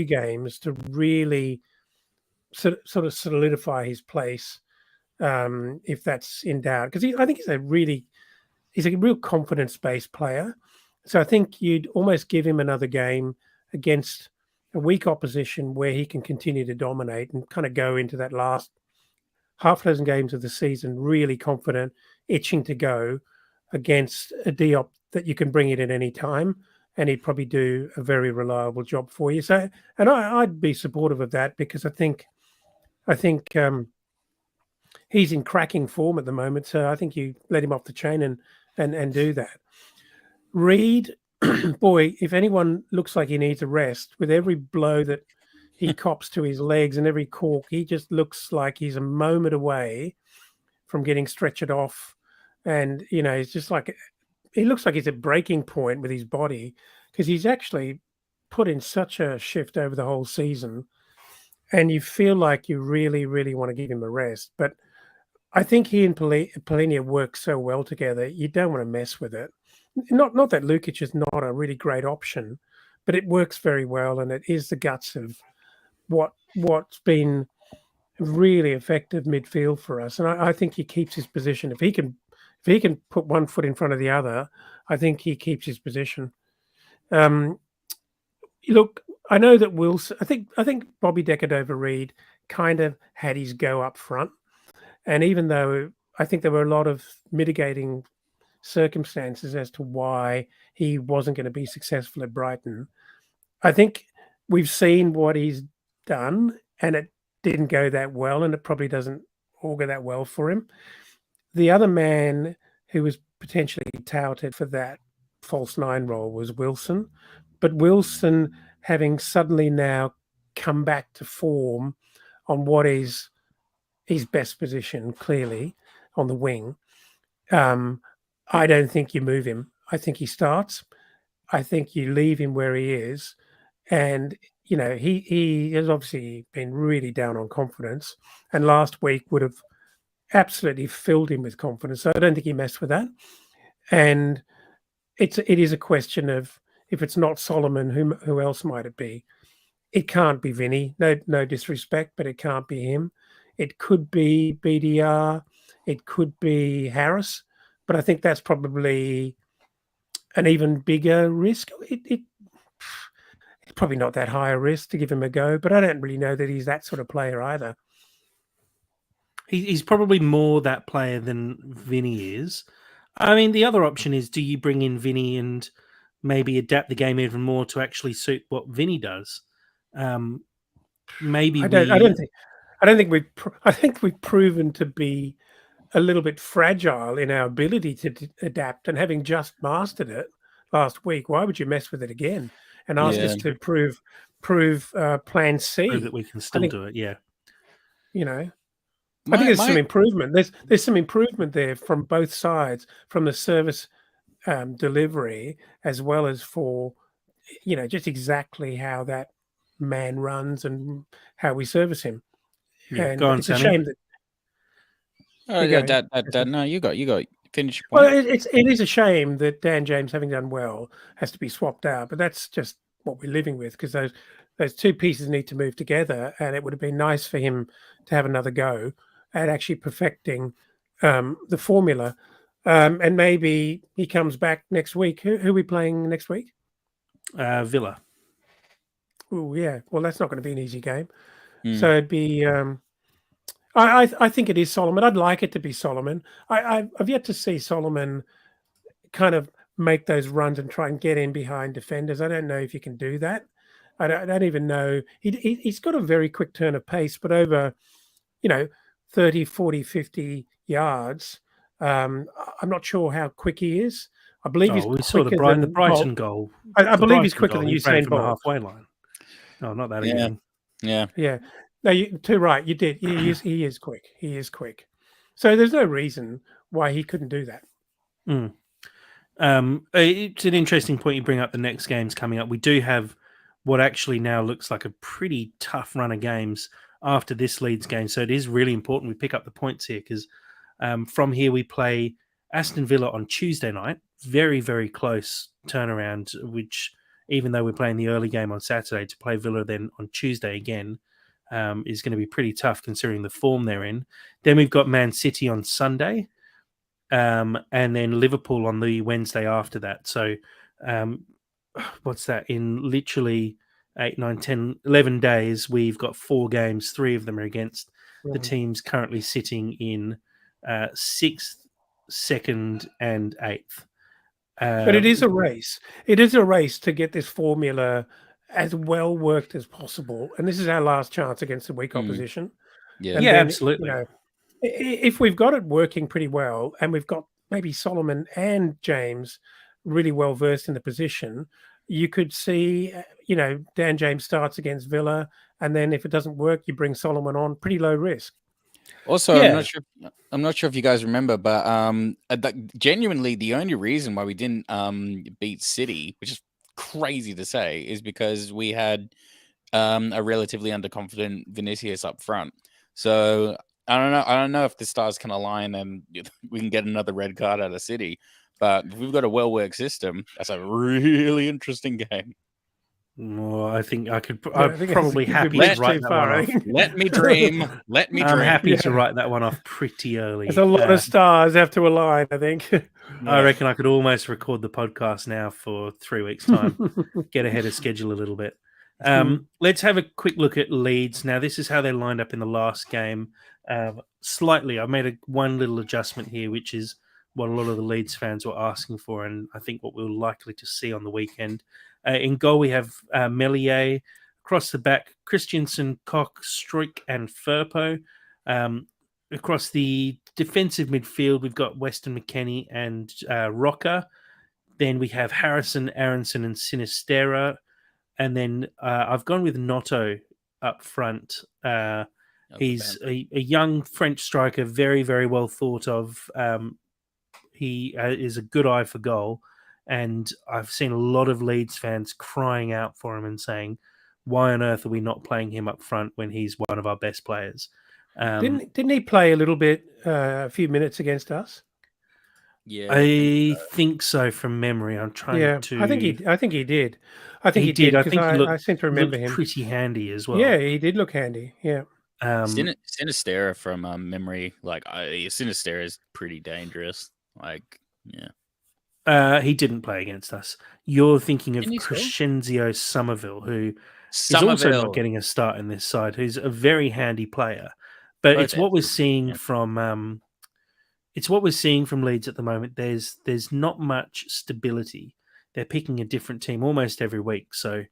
Speaker 3: games to really sort of solidify his place, if that's in doubt. Because I think he's a real confidence-based player. So I think you'd almost give him another game against a weak opposition where he can continue to dominate and kind of go into that last half dozen games of the season really confident, itching to go against a Diop that you can bring it at any time, and he'd probably do a very reliable job for you. So, and I'd be supportive of that because I think he's in cracking form at the moment. So I think you let him off the chain and do that. Reed, boy, if anyone looks like he needs a rest, with every blow that he cops to his legs and every cork, he just looks like he's a moment away from getting stretchered off. And, he's just like, he looks like he's at breaking point with his body because he's actually put in such a shift over the whole season. And you feel like you really, really want to give him a rest. But I think he and Polinia work so well together, you don't want to mess with it. Not that Lukic is not a really great option, but it works very well, and it is the guts of what's been really effective midfield for us. And I think he keeps his position. If he can put one foot in front of the other, I think he keeps his position. Look, I know that Wilson. I think Bobby Decordova-Reid kind of had his go up front, and even though I think there were a lot of mitigating circumstances as to why he wasn't going to be successful at Brighton, I think we've seen what he's done, and it didn't go that well, and it probably doesn't augur that well for him. The other man who was potentially touted for that false nine role was Wilson, but Wilson, having suddenly now come back to form on what is his best position, clearly on the wing, I don't think you move him. I think he starts. I think you leave him where he is. And, he has obviously been really down on confidence. And last week would have absolutely filled him with confidence. So I don't think he messed with that. And it is a question of, if it's not Solomon, who else might it be? It can't be Vinny. No disrespect, but it can't be him. It could be BDR. It could be Harris. But I think that's probably an even bigger risk. It's probably not that high a risk to give him a go, but I don't really know that he's that sort of player either.
Speaker 1: He's probably more that player than Vinny is. I mean, the other option is, do you bring in Vinny and maybe adapt the game even more to actually suit what Vinny does? Maybe
Speaker 3: I don't think we've proven to be a little bit fragile in our ability to adapt, and having just mastered it last week, why would you mess with it again and ask us to prove plan C?
Speaker 1: Prove that we can still do it. Yeah.
Speaker 3: I think there's some improvement. There's some improvement there from both sides, from the service delivery as well as for, just exactly how that man runs and how we service him.
Speaker 1: Yeah,
Speaker 3: and
Speaker 1: go on,
Speaker 3: it's
Speaker 1: Sammy.
Speaker 3: a shame that.
Speaker 2: Oh, yeah, no, you got finish your point.
Speaker 3: Well, it is a shame that Dan James, having done well, has to be swapped out, but that's just what we're living with, because those two pieces need to move together, and it would have been nice for him to have another go at actually perfecting the formula. And maybe he comes back next week. Who are we playing next week?
Speaker 1: Villa.
Speaker 3: Oh, yeah. Well, that's not going to be an easy game. So it'd be. I think it is Solomon. I'd like it to be Solomon. I've yet to see Solomon kind of make those runs and try and get in behind defenders. I don't know if you can do that. I don't even know. He's got a very quick turn of pace, but over, 30, 40, 50 yards, I'm not sure how quick he is. I believe he's quicker than
Speaker 1: the Brighton goal.
Speaker 3: I believe he's quicker than Usain
Speaker 1: from the
Speaker 3: Bolt.
Speaker 1: halfway line. No, not that again.
Speaker 2: Yeah.
Speaker 3: No, you're too right. You did. He is quick. He is quick. So there's no reason why he couldn't do that.
Speaker 1: It's an interesting point you bring up. The next games coming up, we do have what actually now looks like a pretty tough run of games after this Leeds game. So it is really important we pick up the points here, because from here we play Aston Villa on Tuesday night. Very, very close turnaround, which even though we're playing the early game on Saturday, to play Villa then on Tuesday again is going to be pretty tough considering the form they're in. Then we've got Man City on Sunday, and then Liverpool on the Wednesday after that. So what's that? In literally 8, 9, 10, 11 days, we've got 4 games. 3 of them are against the teams currently sitting in 6th, 2nd, and 8th.
Speaker 3: But it is a race. It is a race to get this formula as well worked as possible. And this is our last chance against the weak opposition.
Speaker 2: Yeah,
Speaker 3: And
Speaker 1: yeah,
Speaker 3: then,
Speaker 1: absolutely.
Speaker 3: You know, if we've got it working pretty well, and we've got maybe Solomon and James really well versed in the position, you could see, you know, Dan James starts against Villa, and then if it doesn't work, you bring Solomon on, pretty low risk.
Speaker 2: Also,
Speaker 1: Yeah.
Speaker 2: I'm not sure if you guys remember, but genuinely the only reason why we didn't beat City, which is crazy to say, is because we had a relatively underconfident Vinicius up front. So I don't know if the stars can align and we can get another red card out of City. But if we've got a well-worked system, that's a really interesting game.
Speaker 1: Well, I think I could.
Speaker 3: I
Speaker 1: I'm
Speaker 3: think
Speaker 1: probably
Speaker 3: it's a
Speaker 1: happy
Speaker 3: bit
Speaker 1: to write
Speaker 3: too
Speaker 1: that
Speaker 3: far,
Speaker 1: one
Speaker 3: I
Speaker 1: off.
Speaker 3: think.
Speaker 2: Let me dream. Let me
Speaker 1: I'm
Speaker 2: dream.
Speaker 1: happy to
Speaker 3: Yeah.
Speaker 1: write that one off pretty early.
Speaker 3: There's a lot of stars have to align, I think.
Speaker 1: I reckon I could almost record the podcast now for 3 weeks' time. Get ahead of schedule a little bit. Let's have a quick look at Leeds. Now, this is how they lined up in the last game. Slightly, I made one little adjustment here, which is what a lot of the Leeds fans were asking for, and I think what we're likely to see on the weekend. In goal, we have Melier. Across the back, Christensen, Koch, Struik, and Firpo. Across the defensive midfield, we've got Weston McKennie and Rocker. Then we have Harrison, Aronson, and Sinistera. And then I've gone with Noto up front. He's a young French striker, very, very well thought of. He is a good eye for goal. And I've seen a lot of Leeds fans crying out for him and saying, why on earth are we not playing him up front when he's one of our best players?
Speaker 3: Didn't he play a little bit, a few minutes against us?
Speaker 2: Yeah,
Speaker 1: I think so from memory. I'm trying to.
Speaker 3: I think he did. I think
Speaker 1: He did. I
Speaker 3: because
Speaker 1: think he
Speaker 3: I seem to remember
Speaker 1: looked
Speaker 3: him.
Speaker 1: pretty handy as well.
Speaker 3: Yeah, he did look handy. Yeah.
Speaker 2: Sinistera from memory, like Sinistera is pretty dangerous. Like, yeah.
Speaker 1: He didn't play against us. You're thinking of
Speaker 2: Didn't he still?
Speaker 1: Crescenzio Somerville, who is also not getting a start in this side, who's a very handy player. But
Speaker 2: Both
Speaker 1: it's what we're
Speaker 2: ends,
Speaker 1: seeing
Speaker 2: yeah.
Speaker 1: from it's what we're seeing from Leeds at the moment. There's not much stability. They're picking a different team almost every week. So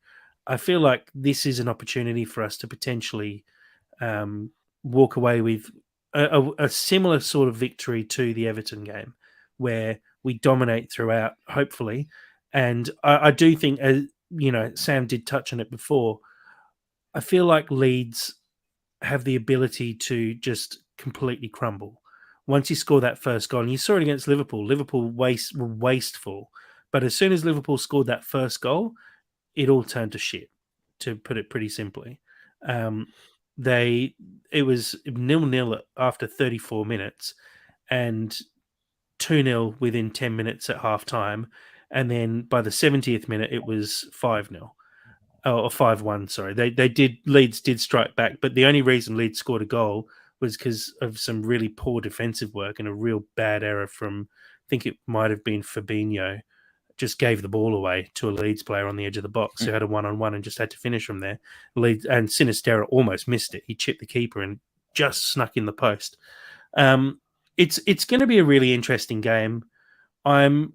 Speaker 1: I feel like this is an opportunity for us to potentially walk away with a similar sort of victory to the Everton game, where we dominate throughout, hopefully. And I do think, Sam did touch on it before, I feel like Leeds have the ability to just completely crumble. Once you score that first goal, and you saw it against Liverpool, Liverpool were wasteful. But as soon as Liverpool scored that first goal, it all turned to shit, to put it pretty simply. It was 0-0 after 34 minutes and 2-0 within 10 minutes at half time. And then by the 70th minute, it was 5-0 or 5-1. Sorry. Leeds did strike back, but the only reason Leeds scored a goal was because of some really poor defensive work and a real bad error from, I think it might have been Fabinho, just gave the ball away to a Leeds player on the edge of the box who had a one-on-one and just had to finish from there. Leeds and Sinistera almost missed it. He chipped the keeper and just snuck in the post. It's going to be a really interesting game. I'm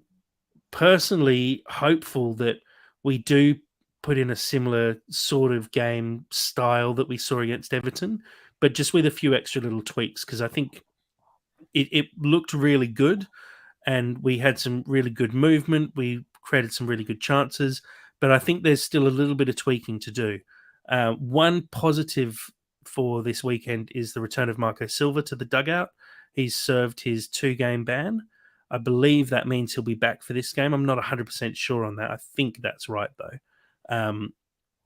Speaker 1: personally hopeful that we do put in a similar sort of game style that we saw against Everton, but just with a few extra little tweaks, because I think it looked really good and we had some really good movement. We created some really good chances, but I think there's still a little bit of tweaking to do. One positive for this weekend is the return of Marco Silva to the dugout. He's served his 2-game ban. I believe that means he'll be back for this game. I'm not 100% sure on that. I think that's right, though.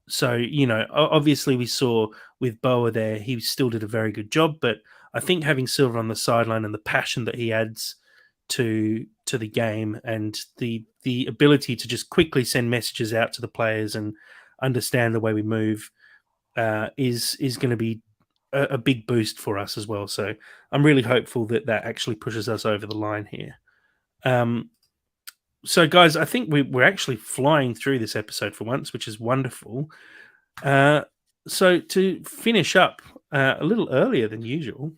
Speaker 1: So, obviously we saw with Boa there, he still did a very good job, but I think having Silva on the sideline and the passion that he adds to the game, and the ability to just quickly send messages out to the players and understand the way we move is going to be a big boost for us as well. So I'm really hopeful that actually pushes us over the line here. So guys, I think we're actually flying through this episode for once, which is wonderful. So to finish up a little earlier than usual,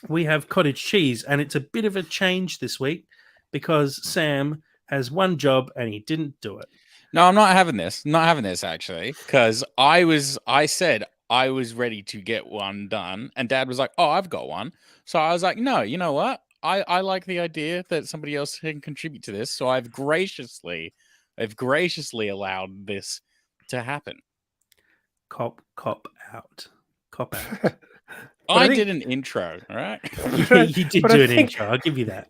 Speaker 1: we have Cottage Cheese, and it's a bit of a change this week because Sam has one job and he didn't do it.
Speaker 2: No, I'm not having this. Not having this actually, because I said I was ready to get one done, and Dad was like, "Oh, I've got one." So I was like, "No, you know what? I like the idea that somebody else can contribute to this." So I've graciously allowed this to happen.
Speaker 1: Cop out.
Speaker 2: I did an intro, all right?
Speaker 1: You did do an intro. I'll give you that.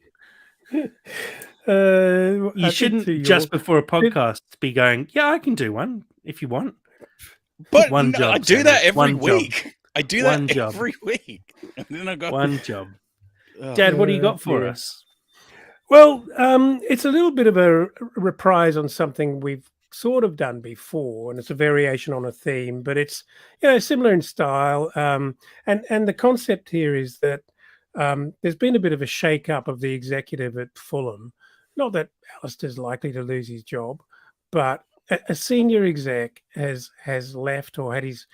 Speaker 1: You shouldn't just before a podcast be going, "Yeah, I can do one if you want."
Speaker 2: But
Speaker 1: one job.
Speaker 2: I do that every week. I do that every week. And then I got
Speaker 1: one job. Dad, what do you got for us?
Speaker 3: Well, it's a little bit of a reprise on something we've sort of done before, and it's a variation on a theme, but it's similar in style. And the concept here is that there's been a bit of a shake-up of the executive at Fulham. Not that Alistair's likely to lose his job, but a senior exec has left or has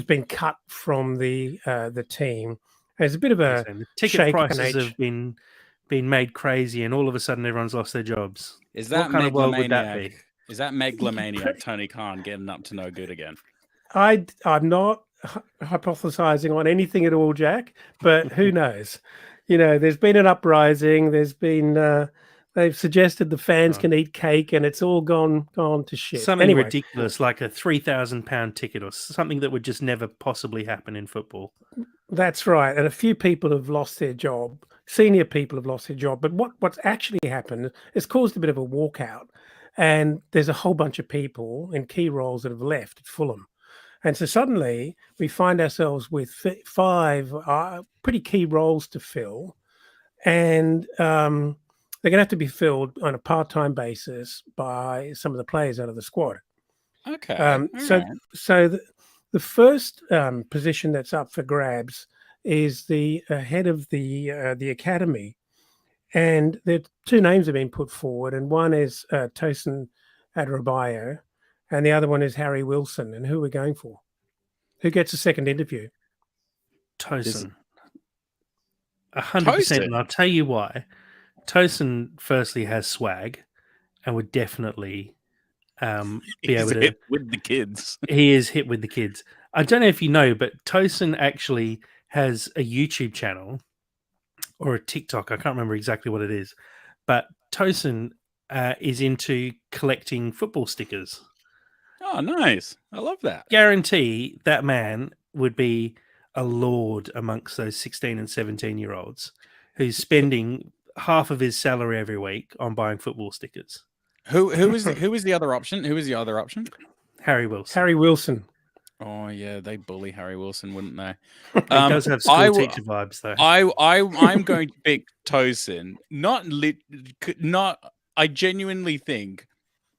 Speaker 3: been cut from the team. There's a bit of a
Speaker 1: the ticket prices have been made crazy, and all of a sudden everyone's lost their jobs.
Speaker 2: Is that
Speaker 1: what kind of world would that be?
Speaker 2: Is that megalomaniac Tony Khan getting up to no good again?
Speaker 3: I'm not hypothesizing on anything at all, Jack, but who knows? There's been an uprising. There's been they've suggested the fans can eat cake, and it's all gone to shit.
Speaker 1: Something ridiculous, like a £3,000 ticket or something that would just never possibly happen in football.
Speaker 3: That's right, and a few people have lost their job. Senior people have lost their job, but what's actually happened is caused a bit of a walkout, and there's a whole bunch of people in key roles that have left at Fulham. And so suddenly we find ourselves with 5 pretty key roles to fill, and they're going to have to be filled on a part-time basis by some of the players out of the squad.
Speaker 2: Okay.
Speaker 3: So the first position that's up for grabs is the head of the academy, and the 2 names have been put forward, and one is Tosin Adarabioyo, and the other one is Harry Wilson. And who are we going for? Who gets a second interview?
Speaker 1: Tosin. 100%, and I'll tell you why. Tosin firstly has swag and would definitely be able to
Speaker 2: hit with the kids.
Speaker 1: He is hit with the kids. I don't know if you know, but Tosin actually has a YouTube channel or a TikTok. I can't remember exactly what it is, but Tosin is into collecting football stickers.
Speaker 2: Oh, nice. I love that.
Speaker 1: Guarantee that man would be a lord amongst those 16 and 17-year-olds who's spending half of his salary every week on buying football stickers.
Speaker 2: Who is the other option? Who is the other option?
Speaker 1: Harry Wilson.
Speaker 3: Harry Wilson.
Speaker 2: Oh yeah, they bully Harry Wilson, wouldn't they?
Speaker 1: He does have school teacher vibes, though.
Speaker 2: I'm going to pick Tosin. I genuinely think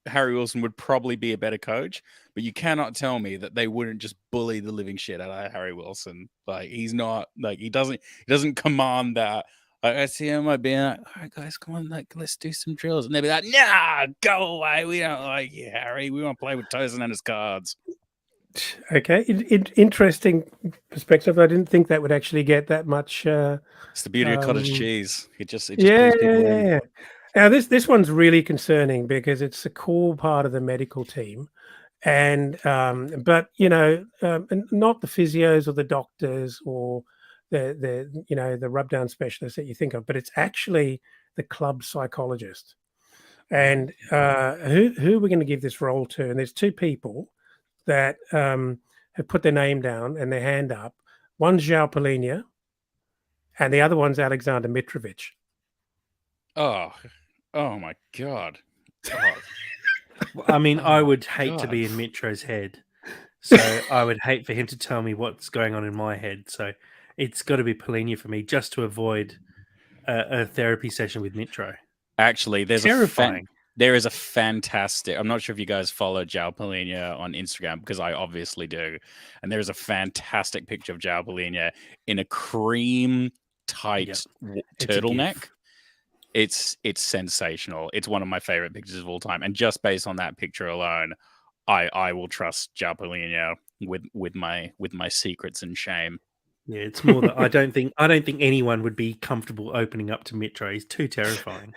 Speaker 2: Harry Wilson would probably be a better coach, but you cannot tell me that they wouldn't just bully the living shit out of Harry Wilson. Like he's not like he doesn't command that. Like, I see him being like, "All right, guys, come on, like let's do some drills," and they'd be like, "Nah, go away. We don't like you, Harry. We want to play with Tosin and his cards."
Speaker 3: Okay, interesting perspective. I didn't think that would actually get that much.
Speaker 2: It's the beauty of cottage cheese. It just
Speaker 3: yeah. Now this one's really concerning because it's a core part of the medical team, and but not the physios or the doctors or the rub down specialists that you think of, but it's actually the club psychologist. And who we're going to give this role to? And there's 2 people that have put their name down and their hand up. One's João Palhinha, and the other one's Alexander Mitrovic.
Speaker 2: Oh my God.
Speaker 1: I mean, I would hate to be in Mitro's head. So I would hate for him to tell me what's going on in my head. So it's got to be Palhinha for me, just to avoid a therapy session with Mitro.
Speaker 2: Actually,
Speaker 1: Terrifying.
Speaker 2: there is a fantastic. I'm not sure if you guys follow João Palhinha on Instagram, because I obviously do, and there's a fantastic picture of João Palhinha in a cream tight
Speaker 1: Yep. It's a
Speaker 2: turtleneck.
Speaker 1: gif.
Speaker 2: It's sensational. It's one of my favorite pictures of all time, and just based on that picture alone, I will trust João Palhinha with my secrets and shame.
Speaker 1: Yeah, it's more that I don't think anyone would be comfortable opening up to Mitro. He's too terrifying.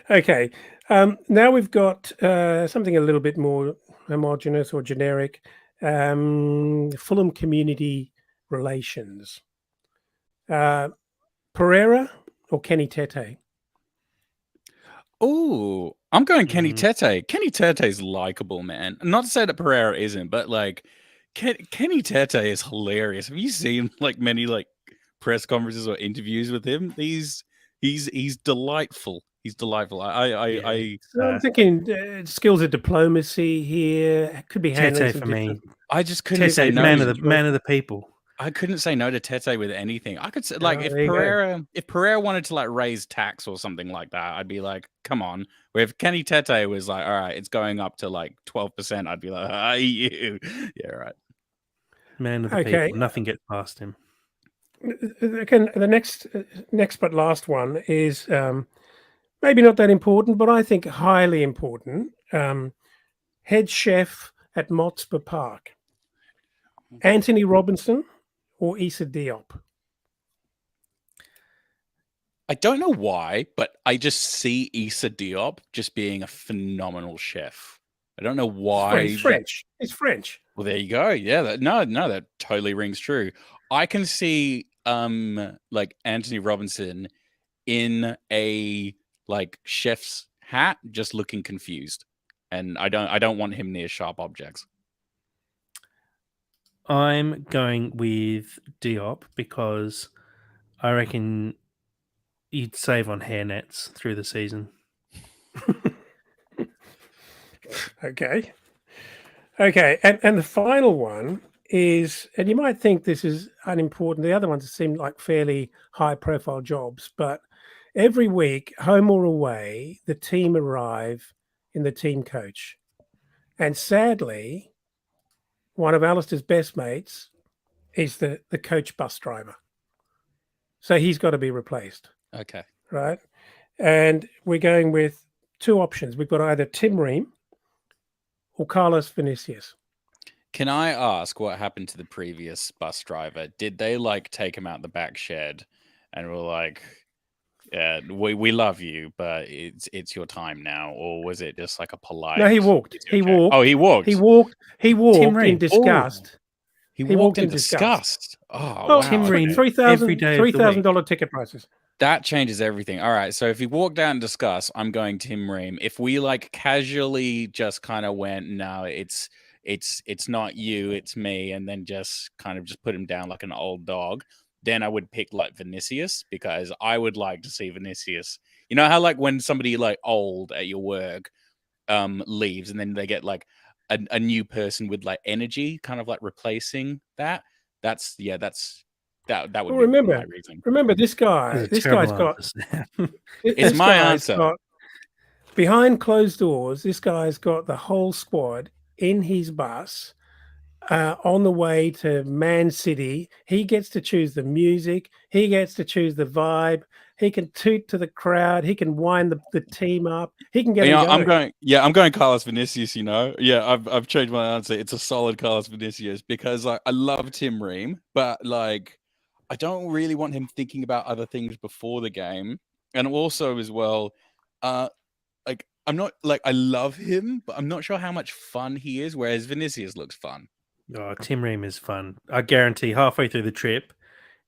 Speaker 3: Okay, now we've got something a little bit more homogenous or generic. Fulham community relations. Pereira or Kenny Tete?
Speaker 2: Oh, I'm going Kenny
Speaker 1: Mhm.
Speaker 2: Tete. Kenny Tete's likable, man. Not to say that Pereira isn't, but like Kenny Tete is hilarious. Have you seen like many like press conferences or interviews with him? He's delightful. He's delightful. I
Speaker 3: So I'm thinking skills of diplomacy here. Could be handling
Speaker 1: Tete
Speaker 3: some
Speaker 1: for me.
Speaker 2: I just couldn't say
Speaker 1: Tete,
Speaker 2: no.
Speaker 1: man of the people.
Speaker 2: I couldn't say no to Tete with anything. I could say like
Speaker 3: there you go.
Speaker 2: if Pereira wanted to like raise tax or something like that, I'd be like, come on. Where if Kenny Tete was like, all right, it's going up to like 12%, I'd be like, ah, you. Yeah, right.
Speaker 1: Man of the
Speaker 3: Okay.
Speaker 1: people. Nothing gets past him.
Speaker 3: Again, the next but last one is maybe not that important, but I think highly important. Head chef at Motspur Park, Anthony Robinson or Issa Diop?
Speaker 2: I don't know why, but I just see Issa Diop just being a phenomenal chef. I don't know why.
Speaker 3: It's French. It's French.
Speaker 2: Well, there you go. Yeah, that totally rings true. I can see like Anthony Robinson in a like chef's hat, just looking confused, and I don't want him near sharp objects.
Speaker 1: I'm going with Diop because I reckon you'd save on hairnets through the season.
Speaker 3: Okay. And the final one is, and you might think this is unimportant. The other ones seem like fairly high profile jobs, but every week, home or away, the team arrive in the team coach. And sadly, one of Alistair's best mates is the coach bus driver. So he's got to be replaced.
Speaker 2: Okay.
Speaker 3: Right. And we're going with two options. We've got either Tim Ream or Carlos Vinicius.
Speaker 2: Can I ask what happened to the previous bus driver? Did they like take him out the back shed and were like, we love you, but it's your time now? Or was it just like a polite?
Speaker 3: No, he walked. He walked.
Speaker 2: Oh, he walked.
Speaker 3: He walked in disgust.
Speaker 2: He walked in disgust. Oh, wow.
Speaker 1: Tim Ream,
Speaker 3: $3,000 ticket prices.
Speaker 2: That changes everything. All right. So if he walked out in disgust, I'm going Tim Ream. If we like casually just kind of went, no, it's not you, it's me, and then just kind of just put him down like an old dog, then I would pick like Vinicius, because I would like to see Vinicius. You know how like when somebody like old at your work leaves, and then they get like a new person with like energy kind of like replacing that. That would be my reason.
Speaker 3: Remember this guy. This guy's got.
Speaker 2: It's my answer.
Speaker 3: Behind closed doors, this guy's got the whole squad in his bus on the way to Man City. He gets to choose the music. He gets to choose the vibe. He can toot to the crowd. He can wind the team up. He can get.
Speaker 2: I'm going Carlos Vinicius. I've changed my answer. It's a solid Carlos Vinicius, because I love Tim Ream, but like I don't really want him thinking about other things before the game, and also as well, like I'm not like I love him, but I'm not sure how much fun he is. Whereas Vinicius looks fun.
Speaker 1: Oh, Tim Ream is fun. I guarantee halfway through the trip,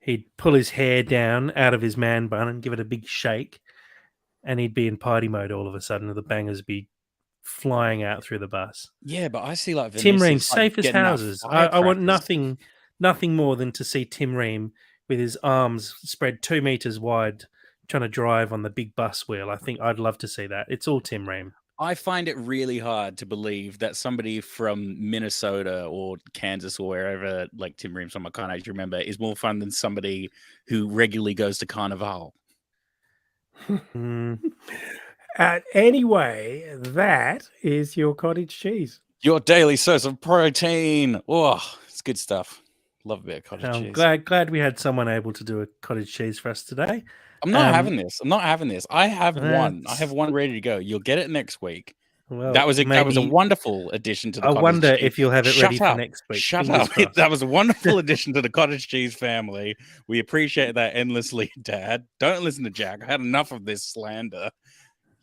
Speaker 1: he'd pull his hair down out of his man bun and give it a big shake, and he'd be in party mode all of a sudden, and the bangers would be flying out through the bus.
Speaker 2: Yeah, but I see like Vinicius,
Speaker 1: Tim Ream,
Speaker 2: like,
Speaker 1: safe as houses. I want nothing more than to see Tim Ream with his arms spread 2 meters wide, trying to drive on the big bus wheel. I think I'd love to see that. It's all Tim Ream.
Speaker 2: I find it really hard to believe that somebody from Minnesota or Kansas or wherever, like Tim Reams from, I can't actually remember, is more fun than somebody who regularly goes to Carnival.
Speaker 1: Mm.
Speaker 3: Anyway, that is your cottage cheese.
Speaker 2: Your daily source of protein. Oh, it's good stuff. Love a bit of cottage
Speaker 1: I'm
Speaker 2: cheese.
Speaker 1: glad we had someone able to do a cottage cheese for us today.
Speaker 2: I'm not having this. I'm not having this. I have one. I
Speaker 1: That's-
Speaker 2: have one ready to go. You'll get it next week.
Speaker 1: Well,
Speaker 2: that was a
Speaker 1: maybe
Speaker 2: wonderful addition to the
Speaker 1: I
Speaker 2: cottage
Speaker 1: wonder
Speaker 2: cheese.
Speaker 1: if you'll have it ready
Speaker 2: Shut
Speaker 1: for
Speaker 2: up.
Speaker 1: next week.
Speaker 2: Shut
Speaker 1: Fingers
Speaker 2: up.
Speaker 1: crossed.
Speaker 2: That was a wonderful addition to the cottage cheese family. We appreciate that endlessly, Dad. Don't listen to Jack. I had enough of this slander.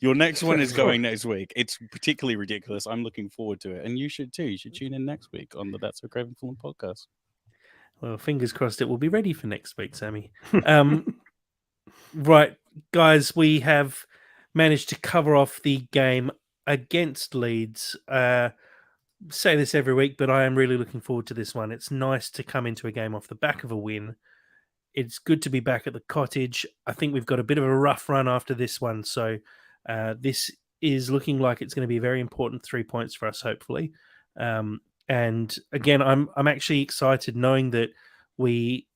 Speaker 2: Your next one is going next week. It's particularly ridiculous. I'm looking forward to it. And you should too. You should tune in next week on the That's So Craven Fulham podcast.
Speaker 1: Well, fingers crossed it will be ready for next week, Sammy. Right, guys, we have managed to cover off the game against Leeds. Say this every week, but I am really looking forward to this one. It's nice to come into a game off the back of a win. It's good to be back at the Cottage. I think we've got a bit of a rough run after this one, so this is looking like it's going to be a very important 3 points for us, hopefully. And again, I'm actually excited knowing that we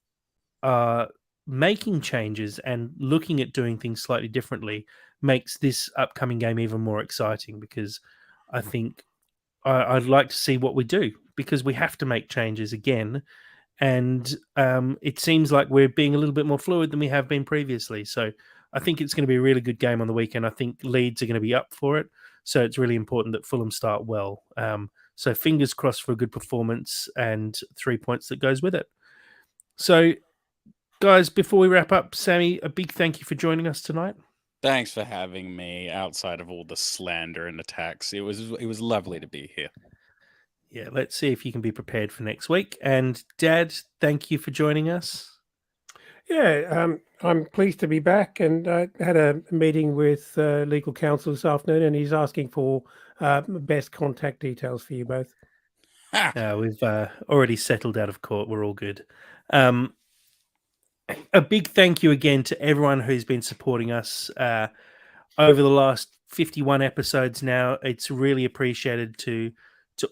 Speaker 1: are making changes and looking at doing things slightly differently makes this upcoming game even more exciting, because I think I'd like to see what we do, because we have to make changes again. And it seems like we're being a little bit more fluid than we have been previously. So I think it's going to be a really good game on the weekend. I think Leeds are going to be up for it. So it's really important that Fulham start well. So fingers crossed for a good performance and 3 points that goes with it. So, guys, before we wrap up, Sammy, a big thank you for joining us tonight.
Speaker 2: Thanks for having me outside of all the slander and attacks. It was lovely to be here.
Speaker 1: Yeah, let's see if you can be prepared for next week. And Dad, thank you for joining us.
Speaker 3: Yeah, I'm pleased to be back, and I had a meeting with legal counsel this afternoon, and he's asking for best contact details for you both.
Speaker 1: We've already settled out of court. We're all good. A big thank you again to everyone who's been supporting us over the last 51 episodes now. It's really appreciated to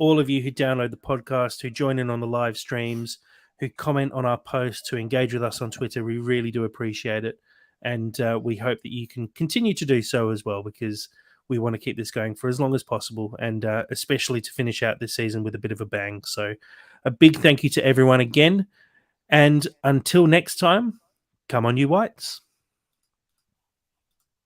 Speaker 1: all of you who download the podcast, who join in on the live streams, who comment on our posts, who engage with us on Twitter. We really do appreciate it. And we hope that you can continue to do so as well, because we want to keep this going for as long as possible, and especially to finish out this season with a bit of a bang. So a big thank you to everyone again. And until next time, come on, you Whites.